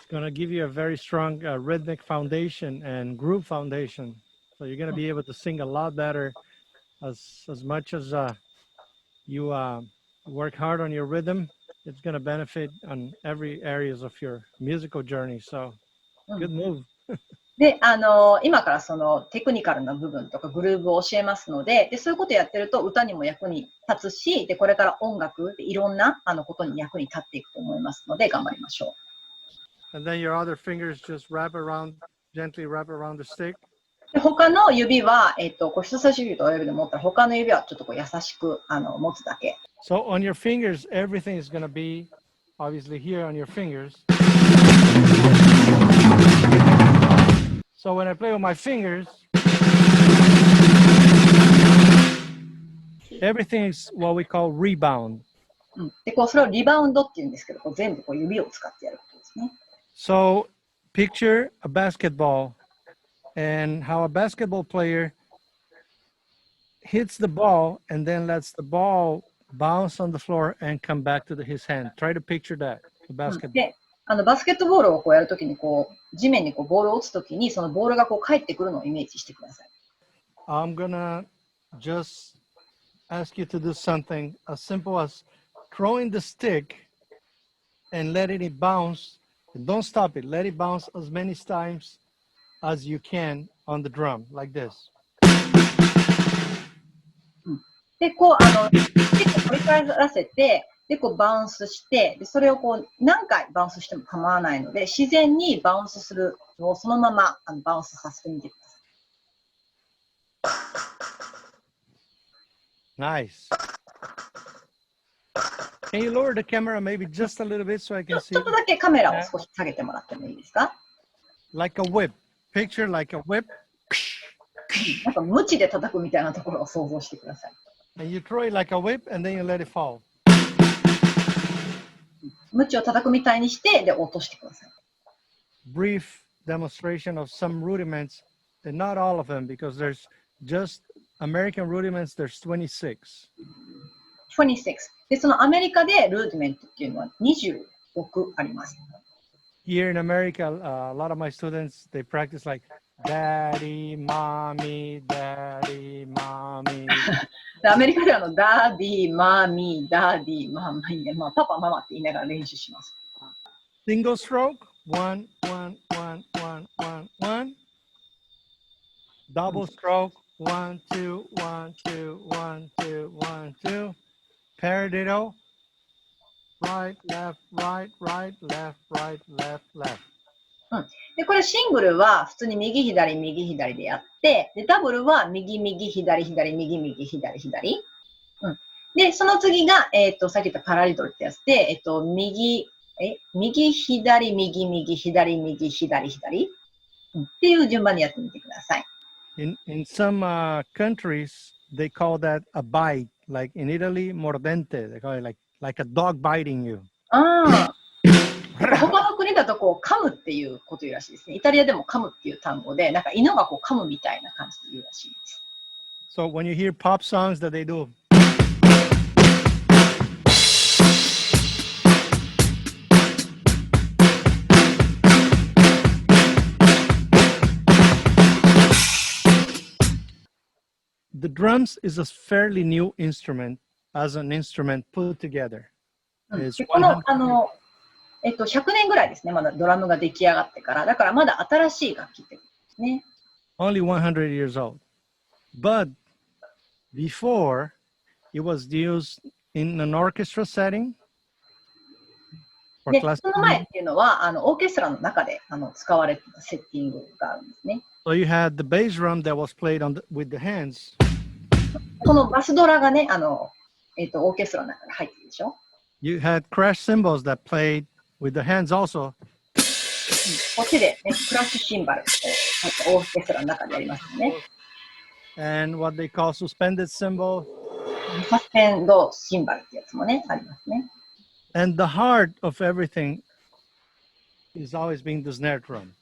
It's going to give you a very strong rhythmic foundation and groove foundation. So you're going to be able to sing a lot better as much as you work hard on your rhythm. It's going to benefit on every areas of your musical journey. So good move. で、今からそのテクニカルな部分とかグルーブを教えますので、そういうことやってると歌にも役に立つし、で、これから音楽でいろんなことに役に立っていくと思いますので、頑張りましょう。And then your other fingers just gently wrap around the stick. で、他の指は、人差し指と親指で持ったら、他の指はちょっと優しく持つだけ。So on your fingers, everything is going to be obviously here on your fingers. So when I play with my fingers, everything is what we call rebound. で、それをリバウンドって言うんですけど、全部指を使ってやることですね。So picture a basketball and how a basketball player hits the ball and then lets the ball bounce on the floor and come back to his hand. Try to picture that, the basketball. で、バスケットボールをやるときに地面にボールを打つときにそのボールが返ってくるのをイメージしてください。I'm gonna just ask you to do something as simple as throwing the stick and letting it bounce. And don't stop it. Let it bounce as many times as you can on the drum, like this. で、結構繰り返らせて、で、バウンスして、で、それを何回バウンスしても構わないので、自然にバウンスするのをそのままバウンスさせてみてください。Nice. Can you lower the camera maybe just a little bit so I can see? ちょっとだけカメラを少し下げてもらってもいいですか？ Like a whip. Picture like a whip. なんか無知で叩くみたいなところを想像してください。And you throw it like a whip and then you let it fall. 無知を叩くみたいにして、で、落としてください。Brief demonstration of some rudiments, and not all of them, because there's just American rudiments, there's 26. 26. で、そのアメリカでルーディメントっていうのは26あります。Here in America, a lot of my students, they practice like daddy, mommy, daddy, mommy. でアメリカではダディ、マミー、ダディ、ママイで、パパ、ママって言いながら練習します。Single stroke, 1, 1, 1, 1, 1, 1. Double stroke, 1, 2, 1, 2, 1, 2, 1, 2. Paradiddle, right, left, right, right, left, right, left, left. で、これシングルは普通に右左右左でやって、で、ダブルは右右左左右右左左。で、その次が、さっき言ったパラリドルってやつで、右左右右左右左左っていう順番でやってみてください。In some countries, they call that a bite. Like in Italy, mordente. They call it like a dog biting you. 他の国だと噛むっていうこと言うらしいですね。イタリアでも噛むっていう単語で、なんか犬が噛むみたいな感じで言うらしいです。So when you hear pop songs that they do, the drums is a fairly new instrument as an instrument put together. この100年ぐらいですね、まだドラムが出来上がってから、だからまだ新しい楽器ってことですね。Only 100 years old. But before, it was used in an orchestra setting. で、その前っていうのは、オーケストラの中で使われていたセッティングがあるんですね。So you had the bass drum that was played with the hands. このバスドラがね、オーケストラの中に入ってるでしょ。You had crash cymbals that played with the hands also. こっちで、ね、クラッシュシンバルをオーケストラの中でやりますよね。And what they call suspended cymbal. サスペンドシンバルってやつもね、ありますね。And the heart of everything is always being the snare drum.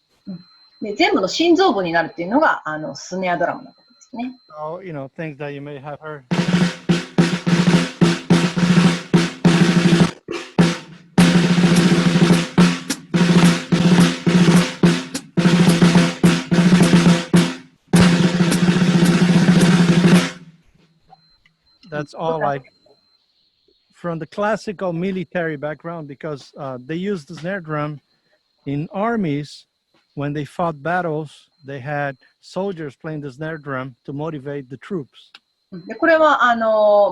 で、全部の心臓部になるっていうのがスネアドラムのことですね。So, you know, things that you may have heard. That's all like from the classical military background because they used the snare drum in armies when they fought battles. They had soldiers playing the snare drum to motivate the troops. でこれは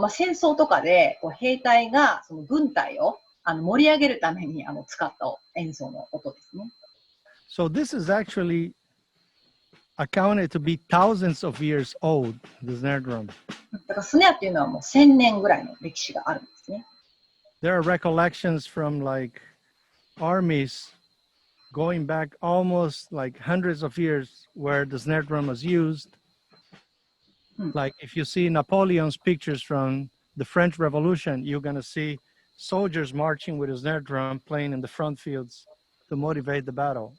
戦争とかでこう兵隊がその軍隊を盛り上げるために使った演奏の音ですね。So this is actually accounted to be thousands of years old, the snare drum. だからスネアっていうのはもう1000年ぐらいの歴史があるんですね。There are recollections from like armies going back almost like hundreds of years where the snare drum was used. Like if you see Napoleon's pictures from the French Revolution, you're going to see soldiers marching with a snare drum playing in the front fields to motivate the battle.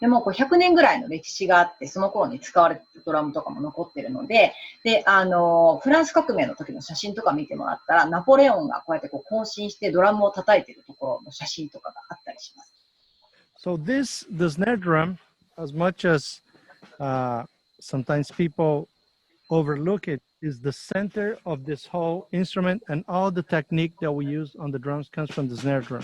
でもこう100年ぐらいの歴史があって、その頃に使われてたドラムとかも残ってるので、で、フランス革命の時の写真とか見てもらったら、ナポレオンがこうやってこう行進してドラムを叩いてるところの写真とかがあったりします。So the snare drum, as much as sometimes people overlook it, is the center of this whole instrument, and all the technique that we use on the drums comes from the snare drum.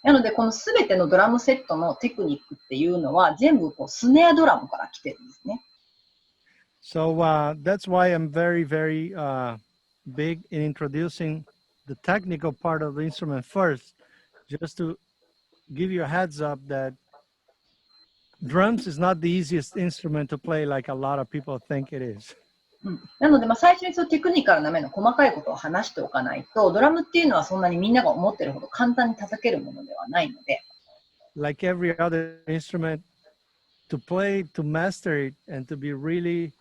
なので、このすべてのドラムセットのテクニックっていうのは、全部こうスネアドラムから来てるんですね。So that's why I'm very, very big in introducing the technical part of the instrument first, just to give you a heads up that drums is not the easiest instrument to play like a lot of people think it is. なので、最初にそのテクニカルな面の細かいことを話しておかないと、ドラムっていうのはそんなにみんなが思ってるほど簡単に叩けるものではないので。Like every other instrument, to play, to master it, and to be really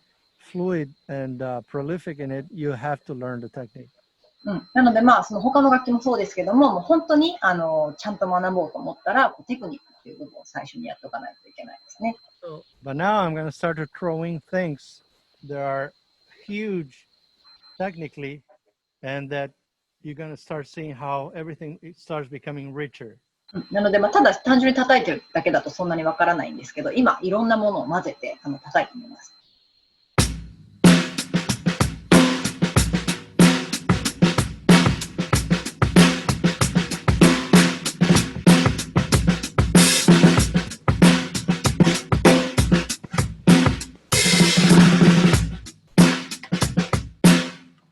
fluid and prolific in it, you have to learn the technique. なので、その他の楽器もそうですけども、もう本当にちゃんと学ぼうと思ったら、テクニックっていう部分を最初にやっておかないといけないですね。But now I'm going to start to throw in things that are huge technically, and that you're going to start seeing how everything starts becoming richer. なので、ただ単純に叩いてるだけだとそんなにわからないんですけど、今いろんなものを混ぜて叩いてみます。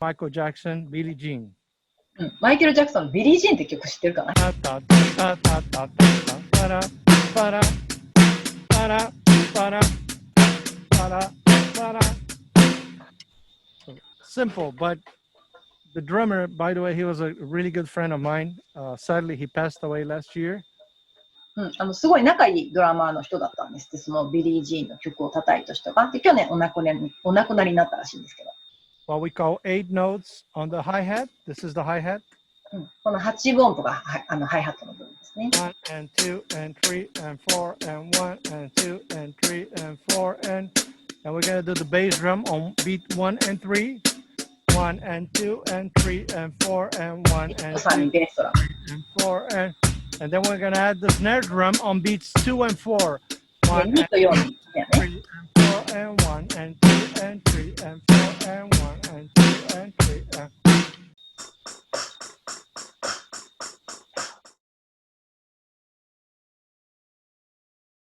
Michael Jackson, Billie Jean. マイケル・ジャクソン、ビリー・ジーンって曲知ってるかな？ Simple, but the drummer, by the way, he was a really good friend of mine. Sadly, he passed away last year. すごい仲いいドラマーの人だったんですって、そのビリー・ジーンの曲を叩いた人が。で、去年お亡くなりになったらしいんですけど。What we call 8 notes on the hi-hat. This is the hi-hat. この8音符がハイハットの部分ですね。1 and 2 and 3 and 4 and 1 and 2 and 3 and 4 and we're going to do the bass drum on beat 1 and 3. 1 and 2 and 3 and 4 and 1 and 2 and 4 and then we're going to add the snare drum on beats 2 and 4. 1 and 2 and 3 and 4 and 1 and 2 and 3 and 4 and 1 and